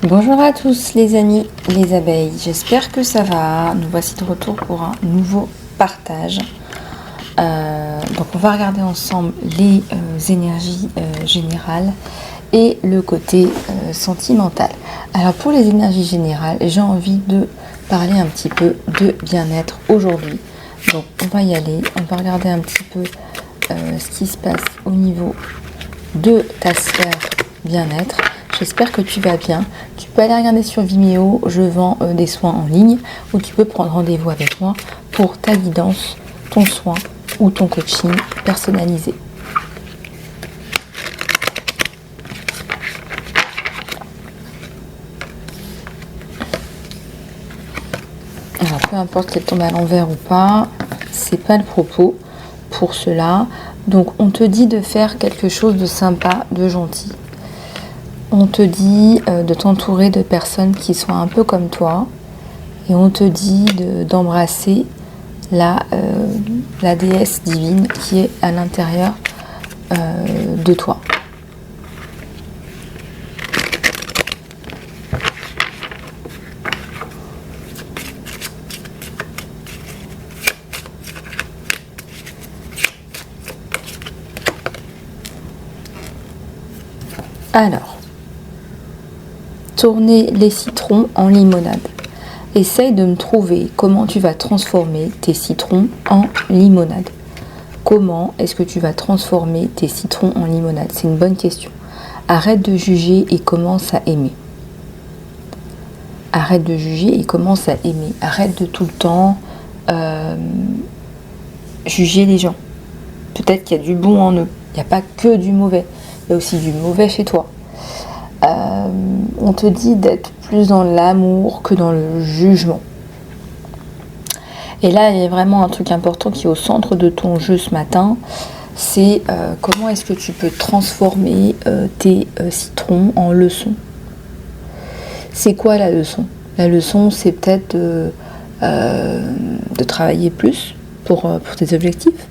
Bonjour à tous les amis, les abeilles, j'espère que ça va. Nous voici de retour pour un nouveau partage. Donc on va regarder ensemble les énergies générales et le côté sentimental. Alors pour les énergies générales, j'ai envie de parler un petit peu de bien-être aujourd'hui. Donc on va y aller, on va regarder un petit peu ce qui se passe au niveau de ta sphère bien-être. J'espère que tu vas bien. Tu peux aller regarder sur Vimeo, je vends des soins en ligne, ou tu peux prendre rendez-vous avec moi pour ta guidance, ton soin ou ton coaching personnalisé. Alors peu importe qu'elle tombe à l'envers ou pas, c'est pas le propos pour cela. Donc on te dit de faire quelque chose de sympa, de gentil. On te dit de t'entourer de personnes qui soient un peu comme toi. Et on te dit d'embrasser la déesse divine qui est à l'intérieur de toi. Alors, tourner les citrons en limonade. Essaye de me trouver comment tu vas transformer tes citrons en limonade. Comment est-ce que tu vas transformer tes citrons en limonade? C'est une bonne question. Arrête de juger et commence à aimer. Arrête de juger et commence à aimer. Arrête de tout le temps juger les gens. Peut-être qu'il y a du bon en eux. Il n'y a pas que du mauvais. Il y a aussi du mauvais chez toi. On te dit d'être plus dans l'amour que dans le jugement. Et là, il y a vraiment un truc important qui est au centre de ton jeu ce matin. C'est comment est-ce que tu peux transformer tes citrons en leçons. C'est quoi la leçon? La leçon, c'est peut-être de travailler plus pour tes objectifs,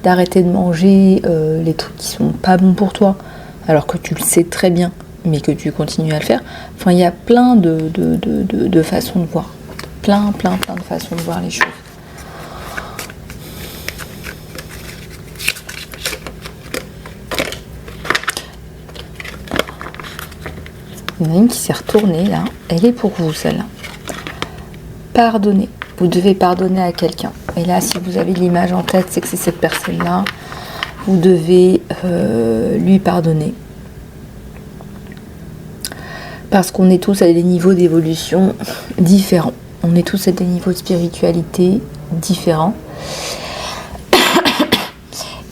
d'arrêter de manger les trucs qui sont pas bons pour toi, alors que tu le sais très bien, mais que tu continues à le faire. Enfin, il y a plein de façons de voir. Plein de façons de voir les choses. Il y en a une qui s'est retournée là. Elle est pour vous celle-là. Pardonnez. Vous devez pardonner à quelqu'un. Et là, si vous avez l'image en tête, c'est que c'est cette personne-là. Vous devez lui pardonner. Parce qu'on est tous à des niveaux d'évolution différents. On est tous à des niveaux de spiritualité différents.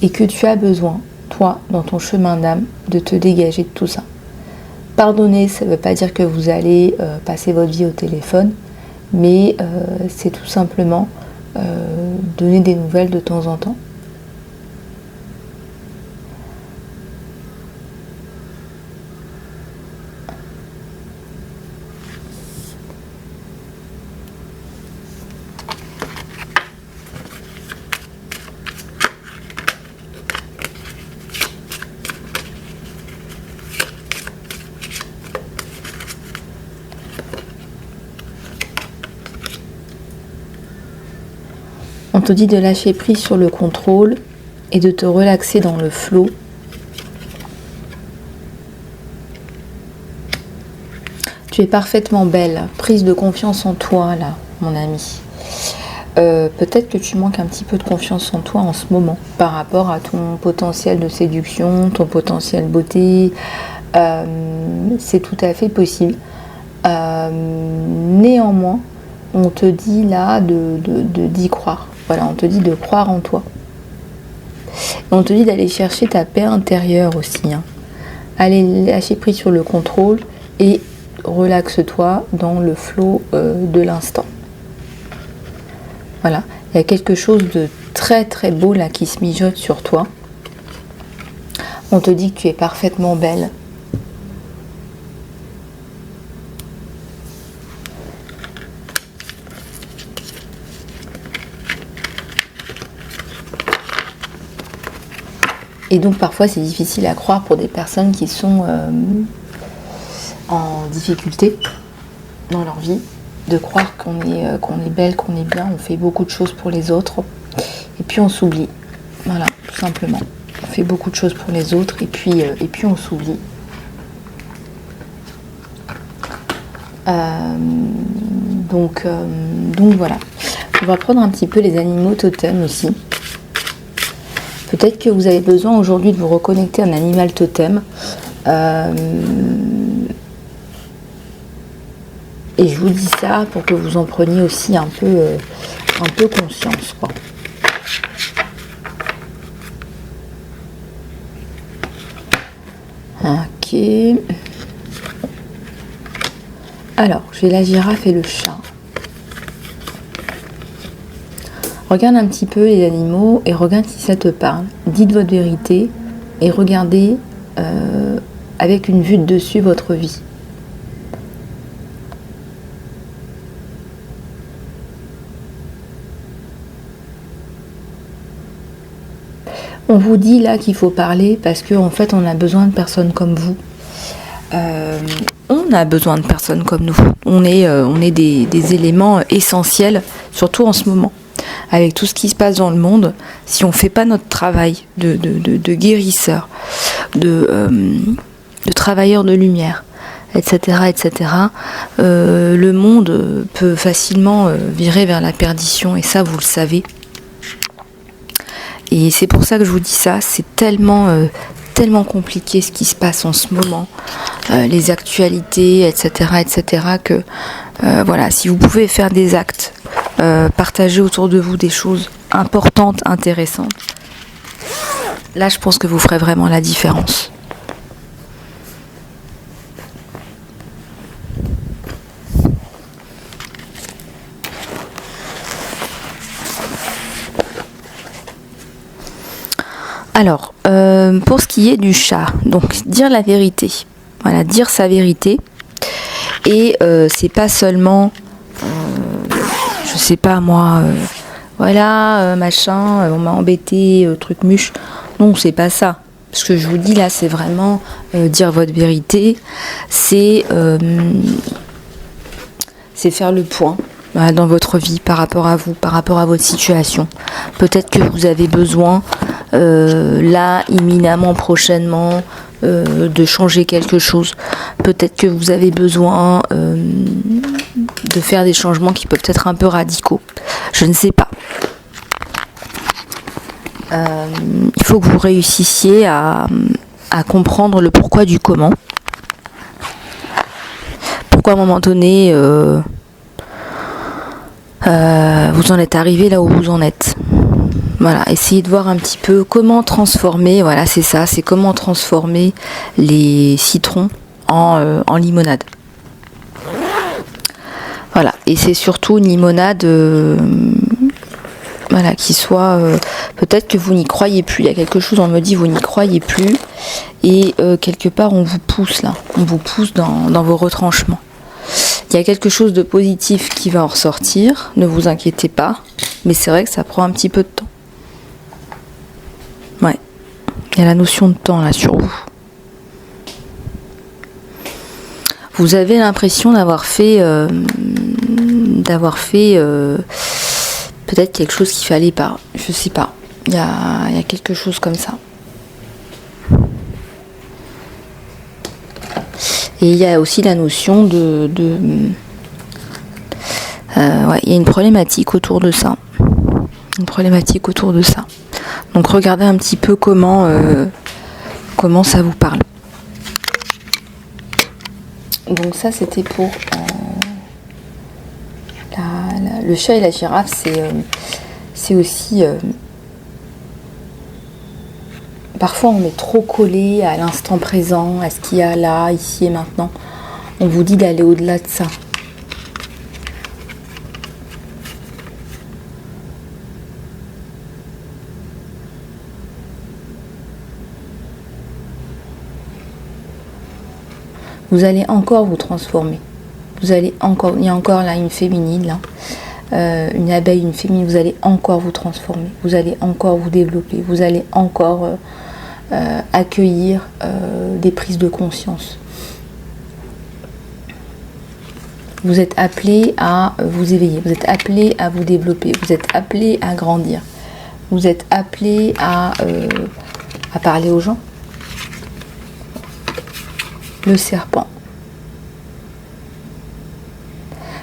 Et que tu as besoin, toi, dans ton chemin d'âme, de te dégager de tout ça. Pardonner, ça ne veut pas dire que vous allez passer votre vie au téléphone, mais c'est tout simplement donner des nouvelles de temps en temps. On te dit de lâcher prise sur le contrôle et de te relaxer dans le flow. Tu es parfaitement belle, prise de confiance en toi là, mon ami. Peut-être que tu manques un petit peu de confiance en toi en ce moment par rapport à ton potentiel de séduction, ton potentiel beauté. C'est tout à fait possible. Néanmoins, on te dit là d'y croire. Voilà, on te dit de croire en toi. Et on te dit d'aller chercher ta paix intérieure aussi. Allez lâcher prise sur le contrôle et relaxe-toi dans le flot de l'instant. Voilà, il y a quelque chose de très très beau là qui se mijote sur toi. On te dit que tu es parfaitement belle. Et donc parfois c'est difficile à croire pour des personnes qui sont en difficulté dans leur vie, de croire qu'on est belle, qu'on est bien, on fait beaucoup de choses pour les autres, et puis on s'oublie. Voilà, tout simplement. On fait beaucoup de choses pour les autres, et puis on s'oublie. Donc voilà. On va prendre un petit peu les animaux totems aussi. Peut-être que vous avez besoin aujourd'hui de vous reconnecter à un animal totem. Et je vous dis ça pour que vous en preniez aussi un peu conscience, quoi. Ok. Alors, j'ai la girafe et le chat. Regarde un petit peu les animaux et regarde si ça te parle. Dites votre vérité et regardez avec une vue de dessus votre vie. On vous dit là qu'il faut parler parce qu'en fait on a besoin de personnes comme vous. On a besoin de personnes comme nous. On est des éléments essentiels, surtout en ce moment. Avec tout ce qui se passe dans le monde, si on ne fait pas notre travail de guérisseur, de travailleur de lumière, etc., le monde peut facilement virer vers la perdition, et ça vous le savez. Et c'est pour ça que je vous dis ça, c'est tellement compliqué ce qui se passe en ce moment, les actualités, etc., que voilà, si vous pouvez faire des actes, partager autour de vous des choses importantes, intéressantes, là je pense que vous ferez vraiment la différence. Alors, pour ce qui est du chat, donc dire la vérité, voilà, dire sa vérité, et c'est pas seulement, je sais pas moi, voilà, machin, on m'a embêté, truc muche, non, c'est pas ça. Ce que je vous dis là, c'est vraiment dire votre vérité, c'est faire le point. Dans votre vie, par rapport à vous, par rapport à votre situation. Peut-être que vous avez besoin, là, imminemment, prochainement, de changer quelque chose. Peut-être que vous avez besoin de faire des changements qui peuvent être un peu radicaux. Je ne sais pas. Il faut que vous réussissiez à comprendre le pourquoi du comment. Pourquoi à un moment donné... vous en êtes arrivé là où vous en êtes. Voilà, essayez de voir un petit peu comment transformer, voilà, c'est ça, c'est comment transformer les citrons en limonade. Voilà, et c'est surtout une limonade voilà, qui soit... peut-être que vous n'y croyez plus, il y a quelque chose, on me dit vous n'y croyez plus, et quelque part on vous pousse là, on vous pousse dans vos retranchements. Il y a quelque chose de positif qui va en ressortir, ne vous inquiétez pas, mais c'est vrai que ça prend un petit peu de temps. Ouais, il y a la notion de temps là sur vous. Vous avez l'impression d'avoir fait peut-être quelque chose qu'il fallait pas, je sais pas. Il y a quelque chose comme ça. Et il y a aussi la notion ouais, il y a une problématique autour de ça. Donc regardez un petit peu comment ça vous parle. Donc ça c'était pour le chat et la girafe, c'est aussi... parfois on est trop collé à l'instant présent, à ce qu'il y a là, ici et maintenant. On vous dit d'aller au-delà de ça. Vous allez encore vous transformer. Il y a encore là une féminine, là. Une abeille, une féminine, vous allez encore vous transformer. Vous allez encore vous développer. Vous allez encore accueillir des prises de conscience. Vous êtes appelé à vous éveiller, vous êtes appelé à vous développer, vous êtes appelé à grandir, vous êtes appelé à parler aux gens. Le serpent.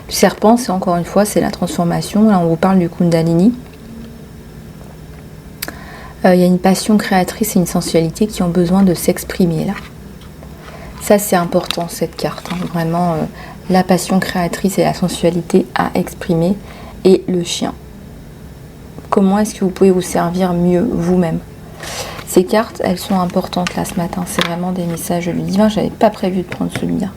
Le serpent, c'est encore une fois, c'est la transformation. Là, on vous parle du Kundalini. Il y a une passion créatrice et une sensualité qui ont besoin de s'exprimer là. Ça, c'est important, cette carte. Hein. Vraiment, la passion créatrice et la sensualité à exprimer. Et le chien. Comment est-ce que vous pouvez vous servir mieux vous-même? Ces cartes, elles sont importantes là ce matin. C'est vraiment des messages du divin. Je n'avais pas prévu de prendre celui-là.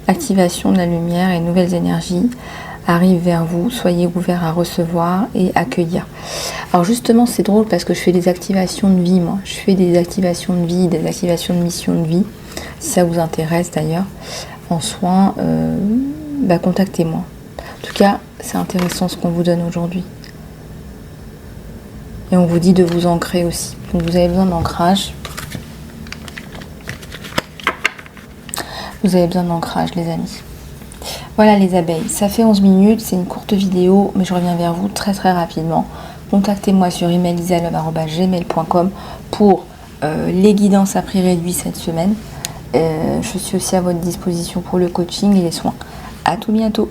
Activation de la lumière et nouvelles énergies arrivent vers vous. Soyez ouverts à recevoir et accueillir. Alors justement, c'est drôle parce que je fais des activations de vie, moi. Je fais des activations de vie, des activations de mission de vie. Si ça vous intéresse d'ailleurs, en soins, contactez-moi. En tout cas, c'est intéressant ce qu'on vous donne aujourd'hui. Et on vous dit de vous ancrer aussi. Donc vous avez besoin d'ancrage. Vous avez besoin d'ancrage, les amis. Voilà les abeilles, ça fait 11 minutes, c'est une courte vidéo, mais je reviens vers vous très très rapidement. Contactez-moi sur emailisalove@gmail.com pour les guidances à prix réduit cette semaine. Je suis aussi à votre disposition pour le coaching et les soins. À tout bientôt.